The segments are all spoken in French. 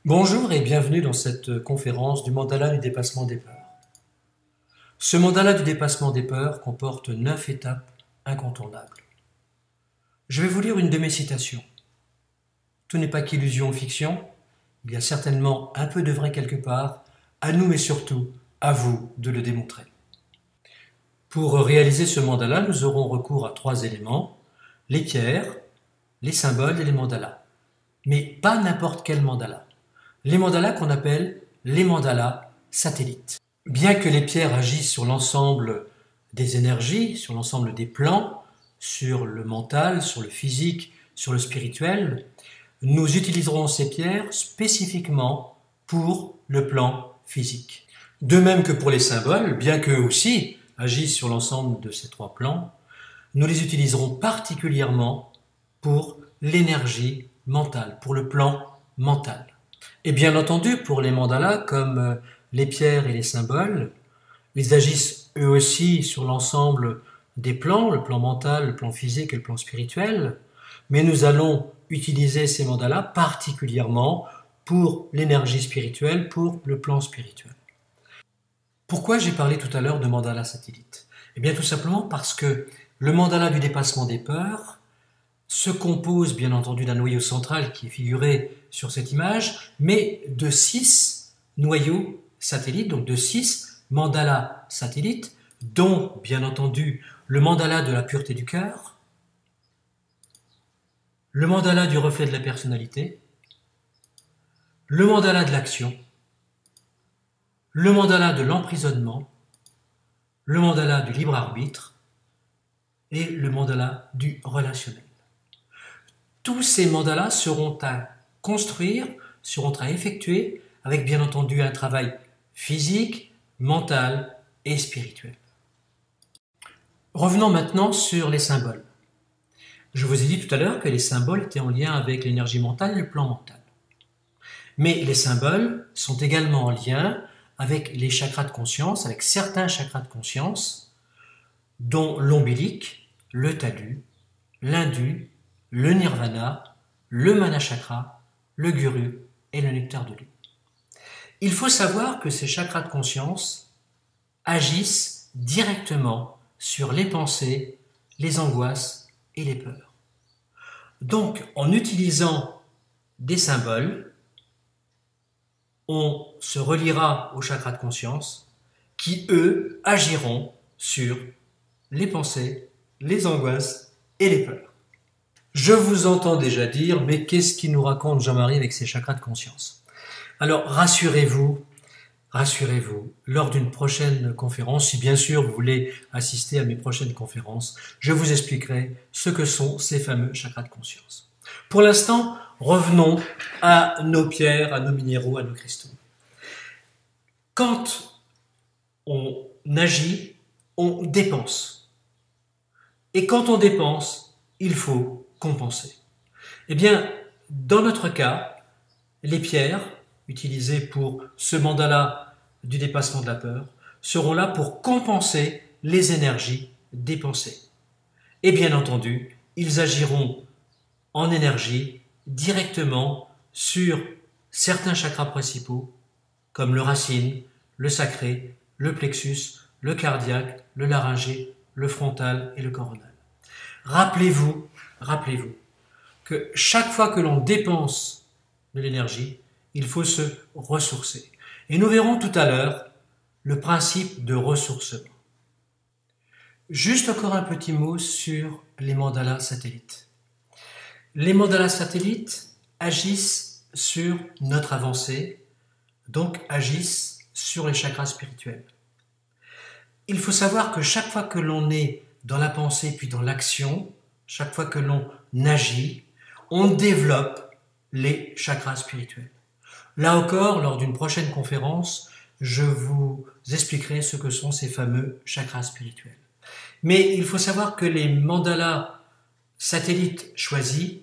Bonjour et bienvenue dans cette conférence du mandala du dépassement des peurs. Ce mandala du dépassement des peurs comporte 9 étapes incontournables. Je vais vous lire une de mes citations. Tout n'est pas qu'illusion ou fiction, il y a certainement un peu de vrai quelque part, à nous mais surtout à vous de le démontrer. Pour réaliser ce mandala, nous aurons recours à 3 éléments, les pierres, les symboles et les mandalas. Mais pas n'importe quel mandala. Les mandalas qu'on appelle les mandalas satellites. Bien que les pierres agissent sur l'ensemble des énergies, sur l'ensemble des plans, sur le mental, sur le physique, sur le spirituel, nous utiliserons ces pierres spécifiquement pour le plan physique. De même que pour les symboles, bien qu'eux aussi agissent sur l'ensemble de ces 3 plans, nous les utiliserons particulièrement pour l'énergie mentale, pour le plan mental. Et bien entendu, pour les mandalas, comme les pierres et les symboles, ils agissent eux aussi sur l'ensemble des plans, le plan mental, le plan physique et le plan spirituel, mais nous allons utiliser ces mandalas particulièrement pour l'énergie spirituelle, pour le plan spirituel. Pourquoi j'ai parlé tout à l'heure de mandala satellite? Eh bien tout simplement parce que le mandala du dépassement des peurs se compose bien entendu d'un noyau central qui est figuré sur cette image, mais de 6 noyaux satellites, donc de 6 mandalas satellites, dont bien entendu le mandala de la pureté du cœur, le mandala du reflet de la personnalité, le mandala de l'action, le mandala de l'emprisonnement, le mandala du libre arbitre et le mandala du relationnel. Tous ces mandalas seront à construire, seront à effectuer avec bien entendu un travail physique, mental et spirituel. Revenons maintenant sur les symboles. Je vous ai dit tout à l'heure que les symboles étaient en lien avec l'énergie mentale et le plan mental. Mais les symboles sont également en lien avec les chakras de conscience, avec certains chakras de conscience, dont l'ombilique, le talus, l'indu, le nirvana, le mana chakra, le guru et le nectar de lune. Il faut savoir que ces chakras de conscience agissent directement sur les pensées, les angoisses et les peurs. Donc, en utilisant des symboles, on se reliera aux chakras de conscience qui, eux, agiront sur les pensées, les angoisses et les peurs. Je vous entends déjà dire, mais qu'est-ce qu'il nous raconte Jean-Marie avec ses chakras de conscience? Alors, rassurez-vous, lors d'une prochaine conférence, si bien sûr vous voulez assister à mes prochaines conférences, je vous expliquerai ce que sont ces fameux chakras de conscience. Pour l'instant, revenons à nos pierres, à nos minéraux, à nos cristaux. Quand on agit, on dépense. Et quand on dépense, il faut compenser. Eh bien, dans notre cas, les pierres utilisées pour ce mandala du dépassement de la peur seront là pour compenser les énergies dépensées. Et bien entendu, ils agiront en énergie directement sur certains chakras principaux, comme le racine, le sacré, le plexus, le cardiaque, le laryngé, le frontal et le coronal. Rappelez-vous que chaque fois que l'on dépense de l'énergie, il faut se ressourcer. Et nous verrons tout à l'heure le principe de ressourcement. Juste encore un petit mot sur les mandalas satellites. Les mandalas satellites agissent sur notre avancée, donc agissent sur les chakras spirituels. Il faut savoir que chaque fois que l'on est dans la pensée puis dans l'action, chaque fois que l'on agit, on développe les chakras spirituels. Là encore, lors d'une prochaine conférence, je vous expliquerai ce que sont ces fameux chakras spirituels. Mais il faut savoir que les mandalas satellites choisis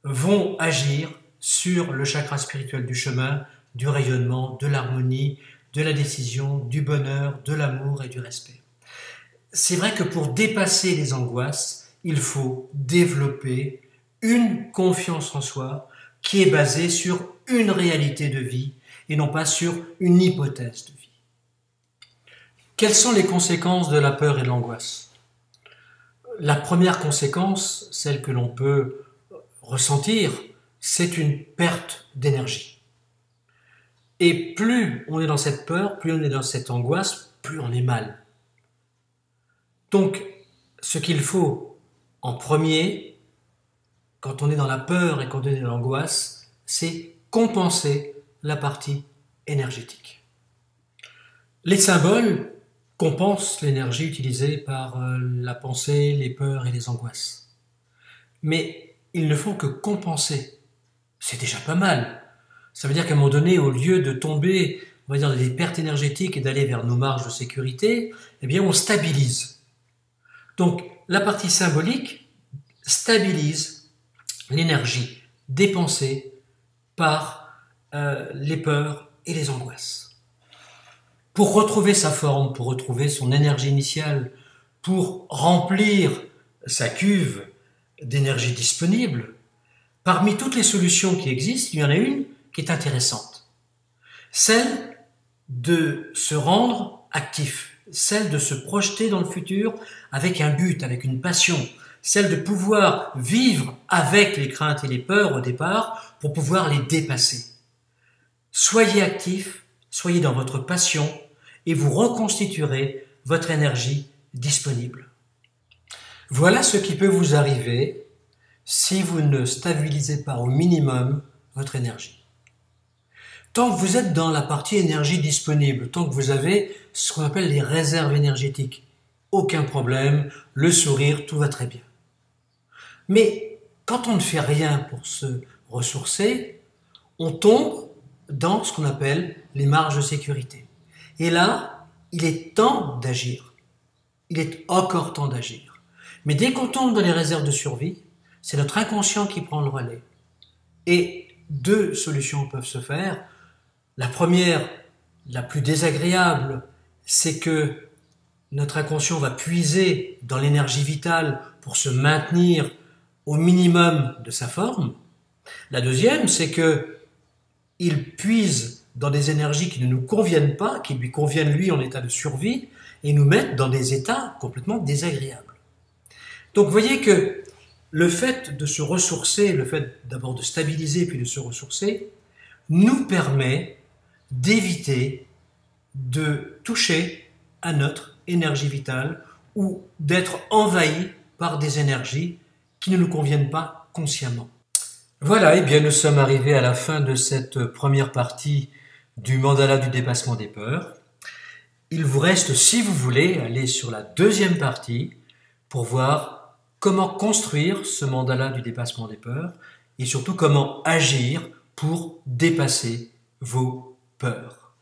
vont agir sur le chakra spirituel du chemin, du rayonnement, de l'harmonie, de la décision, du bonheur, de l'amour et du respect. C'est vrai que pour dépasser les angoisses, il faut développer une confiance en soi, qui est basé sur une réalité de vie et non pas sur une hypothèse de vie. Quelles sont les conséquences de la peur et de l'angoisse? La première conséquence, celle que l'on peut ressentir, c'est une perte d'énergie. Et plus on est dans cette peur, plus on est dans cette angoisse, plus on est mal. Donc, ce qu'il faut en premier, quand on est dans la peur et quand on est dans l'angoisse, c'est compenser la partie énergétique. Les symboles compensent l'énergie utilisée par la pensée, les peurs et les angoisses. Mais ils ne font que compenser. C'est déjà pas mal. Ça veut dire qu'à un moment donné, au lieu de tomber, on va dire, dans des pertes énergétiques et d'aller vers nos marges de sécurité, eh bien, on stabilise. Donc, la partie symbolique stabilise l'énergie dépensée par les peurs et les angoisses. Pour retrouver sa forme, pour retrouver son énergie initiale, pour remplir sa cuve d'énergie disponible, parmi toutes les solutions qui existent, il y en a une qui est intéressante. Celle de se rendre actif, celle de se projeter dans le futur avec un but, avec une passion, celle de pouvoir vivre avec les craintes et les peurs au départ pour pouvoir les dépasser. Soyez actif, soyez dans votre passion et vous reconstituerez votre énergie disponible. Voilà ce qui peut vous arriver si vous ne stabilisez pas au minimum votre énergie. Tant que vous êtes dans la partie énergie disponible, tant que vous avez ce qu'on appelle les réserves énergétiques, aucun problème, le sourire, tout va très bien. Mais quand on ne fait rien pour se ressourcer, on tombe dans ce qu'on appelle les marges de sécurité. Et là, il est temps d'agir. Il est encore temps d'agir. Mais dès qu'on tombe dans les réserves de survie, c'est notre inconscient qui prend le relais. Et deux solutions peuvent se faire. La première, la plus désagréable, c'est que notre inconscient va puiser dans l'énergie vitale pour se maintenir au minimum de sa forme. La deuxième, c'est que il puise dans des énergies qui ne nous conviennent pas, qui lui conviennent lui en état de survie, et nous mettent dans des états complètement désagréables. Donc vous voyez que le fait de se ressourcer, le fait d'abord de stabiliser puis de se ressourcer, nous permet d'éviter de toucher à notre énergie vitale ou d'être envahi par des énergies qui ne nous conviennent pas consciemment. Voilà, et bien nous sommes arrivés à la fin de cette première partie du mandala du dépassement des peurs. Il vous reste, si vous voulez, aller sur la deuxième partie pour voir comment construire ce mandala du dépassement des peurs et surtout comment agir pour dépasser vos peurs.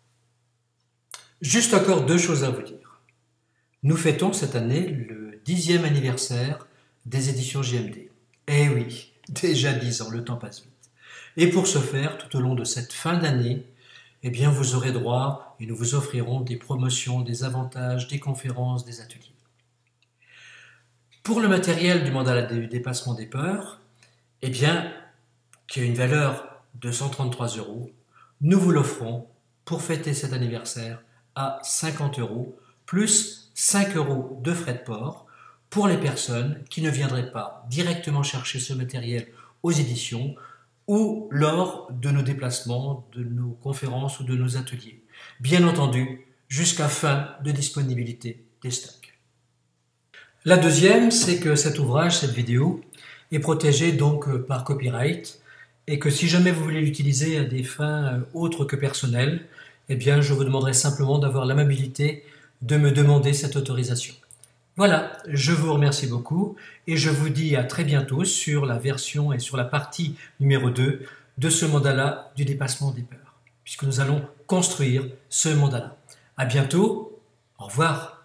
Juste encore deux choses à vous dire. Nous fêtons cette année le 10e anniversaire des éditions JMD. Eh oui, déjà 10 ans, le temps passe vite. Et pour ce faire, tout au long de cette fin d'année, eh bien, vous aurez droit et nous vous offrirons des promotions, des avantages, des conférences, des ateliers. Pour le matériel du mandala du dépassement des peurs, eh bien, qui a une valeur de 133 €, nous vous l'offrons pour fêter cet anniversaire à 50 € plus 5 € de frais de port pour les personnes qui ne viendraient pas directement chercher ce matériel aux éditions ou lors de nos déplacements, de nos conférences ou de nos ateliers. Bien entendu, jusqu'à fin de disponibilité des stocks. La deuxième, c'est que cet ouvrage, cette vidéo, est protégé donc par copyright et que si jamais vous voulez l'utiliser à des fins autres que personnelles, eh bien je vous demanderai simplement d'avoir l'amabilité de me demander cette autorisation. Voilà, je vous remercie beaucoup et je vous dis à très bientôt sur la version et sur la partie numéro 2 de ce mandala du dépassement des peurs, puisque nous allons construire ce mandala. À bientôt, au revoir.